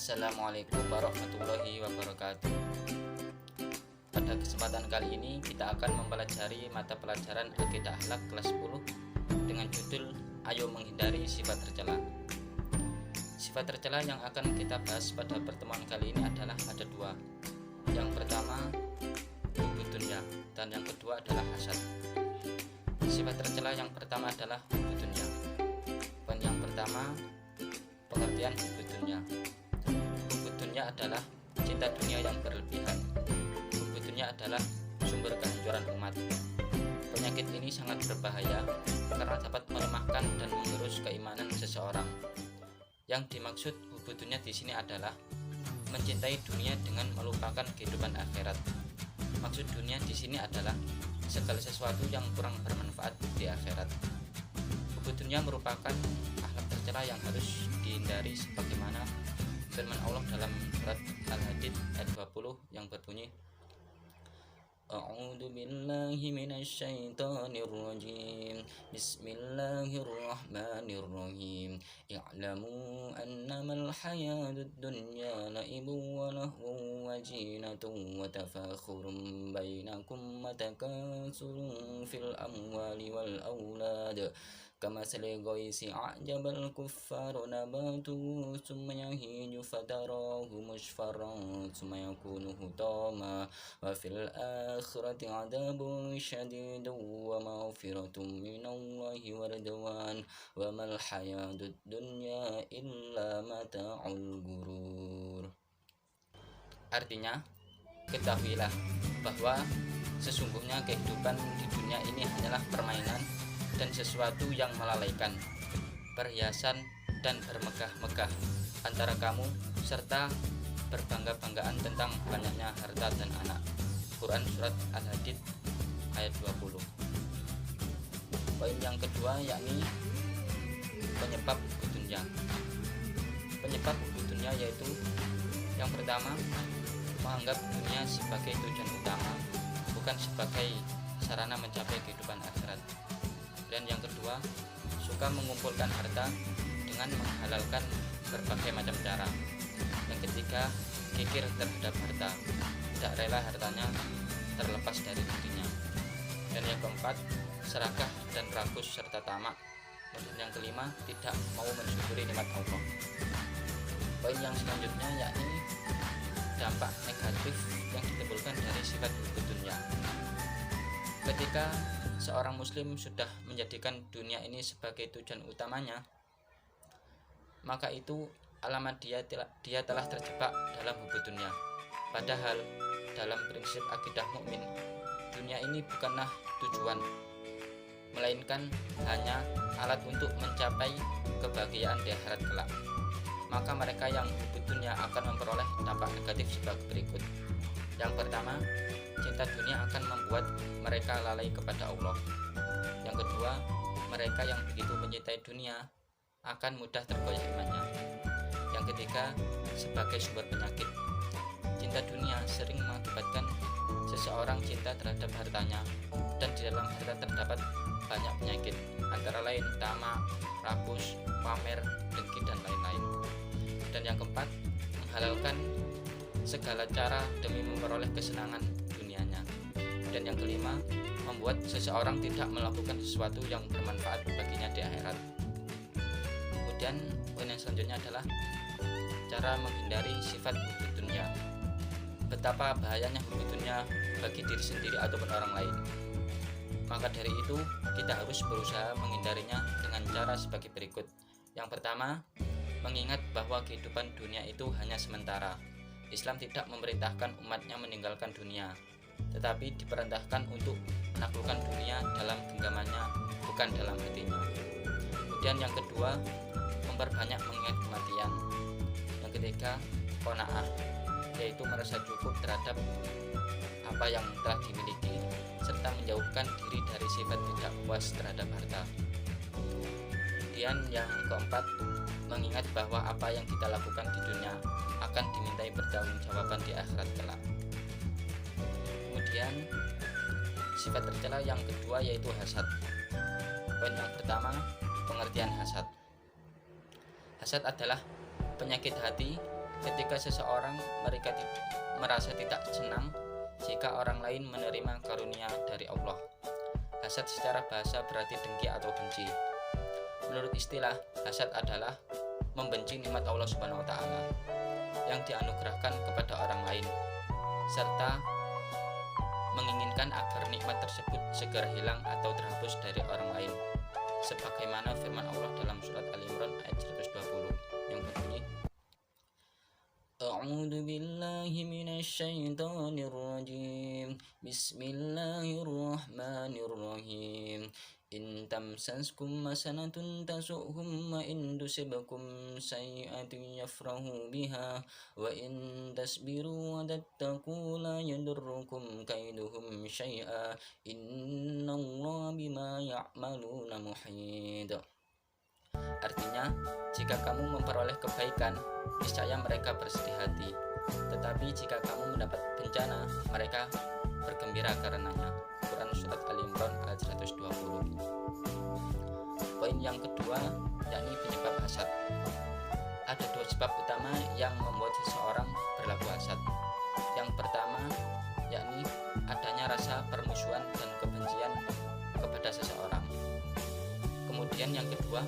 Assalamualaikum warahmatullahi wabarakatuh. Pada kesempatan kali ini kita akan mempelajari mata pelajaran Akidah Akhlak kelas 10 dengan judul Ayo Menghindari Sifat Tercela. Sifat tercela yang akan kita bahas pada pertemuan kali ini adalah ada dua. Yang pertama hubbu dunya dan yang kedua adalah hasad. Sifat tercela yang pertama adalah hubbu dunya. Poin yang pertama, pengertian hubbu dunya. Hubbu dunya adalah cinta dunia yang berlebihan. Hubbu dunya adalah sumber kehancuran umat. Penyakit ini sangat berbahaya karena dapat melemahkan dan mengerus keimanan seseorang. Yang dimaksud hubbu dunya di sini adalah mencintai dunia dengan melupakan kehidupan akhirat. Maksud dunia di sini adalah segala sesuatu yang kurang bermanfaat di akhirat. Hubbu dunya merupakan akhlak tercela yang harus dihindari sebagaimana firman Allah dalam surat Al-Hadid ayat 20 yang berbunyi, A'udzu billahi minasy syaithanir rajim. Bismillahirrahmanirrahim. I'lamu annamal hayatud dunya la'ibun wa lahwun wa zinatun wa tafakhurun bainakum wa takatsurun fil amwali wal aulad. Kamathali ghaisi a'jabal kuffara nabatuhu thumma yahiju fatarahu musfarran thumma yakunu hutama wa fil akhirati 'adzabun syadidun wa maghfiratun minallahi wa ridwan wa mal hayatud dunya illa mata'ul ghurur. Artinya, ketahuilah bahwa sesungguhnya kehidupan di dunia ini hanyalah permainan dan sesuatu yang melalaikan, perhiasan dan bermegah-megah antara kamu serta berbangga-banggaan tentang banyaknya harta dan anak. Quran surat Al-Hadid ayat 20. Poin yang kedua yakni penyebab hubbu dunya. Penyebab hubbu dunya yaitu yang pertama, menganggap dunia sebagai tujuan utama, bukan sebagai sarana mencapai kehidupan akhirat. Dan yang kedua, suka mengumpulkan harta dengan menghalalkan berbagai macam cara. Yang ketiga, kikir terhadap harta, tidak rela hartanya terlepas dari dirinya. Dan yang keempat, serakah dan rakus serta tamak. Dan yang kelima, tidak mau mensyukuri nikmat Allah. Poin yang selanjutnya yakni dampak negatif yang ditimbulkan dari sifat hubbu dunya. Ketika seorang muslim sudah menjadikan dunia ini sebagai tujuan utamanya, maka itu alamat dia telah terjebak dalam hubbu dunya. Padahal dalam prinsip akidah mukmin, dunia ini bukanlah tujuan, melainkan hanya alat untuk mencapai kebahagiaan di akhirat kelak. Maka mereka yang hubbu dunya akan memperoleh dampak negatif sebagai berikut. Yang pertama, cinta dunia akan membuat mereka lalai kepada Allah. Yang kedua, mereka yang begitu mencintai dunia akan mudah tergoyah imannya. Yang ketiga, sebagai sumber penyakit, cinta dunia sering mengakibatkan seseorang cinta terhadap hartanya, dan di dalam harta terdapat banyak penyakit, antara lain tamak, rakus, pamer, dengki, dan lain-lain. Dan yang keempat, menghalalkan segala cara demi memperoleh kesenangan dunianya. Dan yang kelima, membuat seseorang tidak melakukan sesuatu yang bermanfaat baginya di akhirat. Kemudian poin yang selanjutnya adalah cara menghindari sifat hubbu dunya. Betapa bahayanya hubbu dunya bagi diri sendiri ataupun orang lain. Maka dari itu kita harus berusaha menghindarinya dengan cara sebagai berikut. Yang pertama, mengingat bahwa kehidupan dunia itu hanya sementara. Islam tidak memerintahkan umatnya meninggalkan dunia, tetapi diperintahkan untuk menaklukkan dunia dalam genggamannya, bukan dalam hatinya. Kemudian yang kedua, memperbanyak mengingat kematian. Yang ketiga, qanaah, yaitu merasa cukup terhadap apa yang telah dimiliki, serta menjauhkan diri dari sifat tidak puas terhadap harta. Kemudian yang keempat, mengingat bahwa apa yang kita lakukan di dunia akan dimintai pertanggungjawaban di akhirat kelak. Kemudian sifat tercela yang kedua yaitu hasad. Poin yang pertama, pengertian hasad. Hasad adalah penyakit hati Ketika seseorang merasa tidak senang jika orang lain menerima karunia dari Allah. Hasad secara bahasa berarti dengki atau benci. Menurut istilah, hasad adalah membenci nikmat Allah Subhanahu wa taala yang dianugerahkan kepada orang lain, serta menginginkan agar nikmat tersebut segera hilang atau terhapus dari orang lain. Sebagaimana firman Allah dalam surat Al-Imran ayat 120 yang berbunyi, A'udzu billahi minasyaitonir rajim. Bismillahirrahmanirrahim. In tamsaskum hasanatun tasu'hum wa in tusibkum sayyi'atun yafrahu biha wa in tasbiru wa tattaqu la yadurrukum kaiduhum syai'a innallaha bima ya'maluna muhit. Artinya, jika kamu memperoleh kebaikan, niscaya mereka bersedih hati. Tetapi jika kamu mendapat bencana, mereka bergembira karenanya. Quran Surat Al-Imran ayat 120. Poin yang kedua, yakni penyebab hasad. Ada dua sebab utama yang membuat seseorang berlaku hasad. Yang pertama, yakni adanya rasa permusuhan dan kebencian kepada seseorang. Kemudian yang kedua,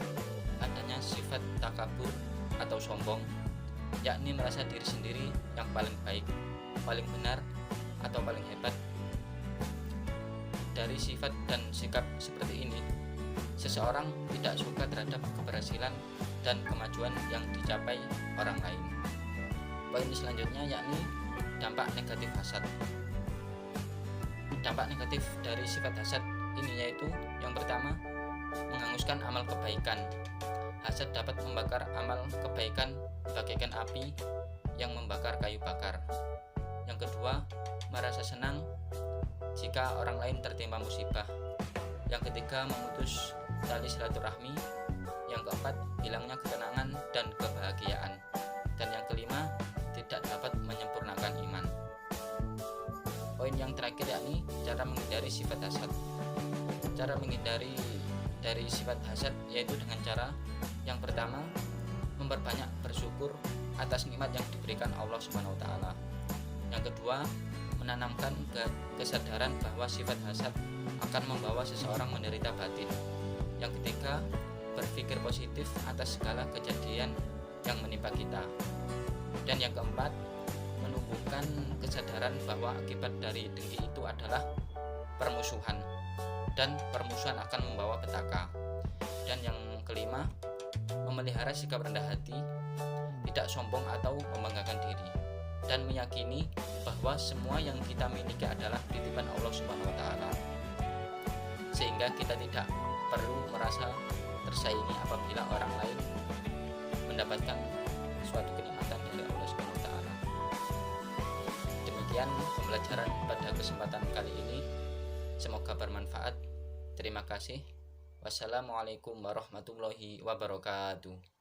adanya sifat takabur atau sombong, yakni merasa diri sendiri yang paling baik, paling benar, atau paling hebat. Dari sifat dan sikap seperti ini, seseorang tidak suka terhadap keberhasilan dan kemajuan yang dicapai orang lain. Poin selanjutnya yakni dampak negatif hasad. Dampak negatif dari sifat hasad ini yaitu yang pertama, menghanguskan amal kebaikan. Hasad dapat membakar amal kebaikan bagaikan api yang membakar kayu bakar. Yang kedua, merasa senang jika orang lain tertimpa musibah. Yang ketiga, memutus tali silaturahmi. Yang keempat, hilangnya ketenangan dan kebahagiaan. Dan yang kelima, tidak dapat menyempurnakan iman. Poin yang terakhir yakni cara menghindari sifat hasad. Cara menghindari dari sifat hasad yaitu dengan cara yang pertama, memperbanyak bersyukur atas nikmat yang diberikan Allah Subhanahu wa taala. Yang kedua, menanamkan kesadaran bahwa sifat hasad akan membawa seseorang menderita batin. Yang ketiga, berpikir positif atas segala kejadian yang menimpa kita. Dan yang keempat, menumbuhkan kesadaran bahwa akibat dari dengki itu adalah permusuhan, dan permusuhan akan membawa petaka. Dan yang kelima, memelihara sikap rendah hati, tidak sombong atau membanggakan diri, dan meyakini bahwa semua yang kita miliki adalah titipan Allah Subhanahu wa taala. Sehingga kita tidak perlu merasa tersaingi apabila orang lain mendapatkan suatu kenikmatan dari Allah Subhanahu wa taala. Demikian pembelajaran pada kesempatan kali ini. Semoga bermanfaat. Terima kasih. Wassalamualaikum warahmatullahi wabarakatuh.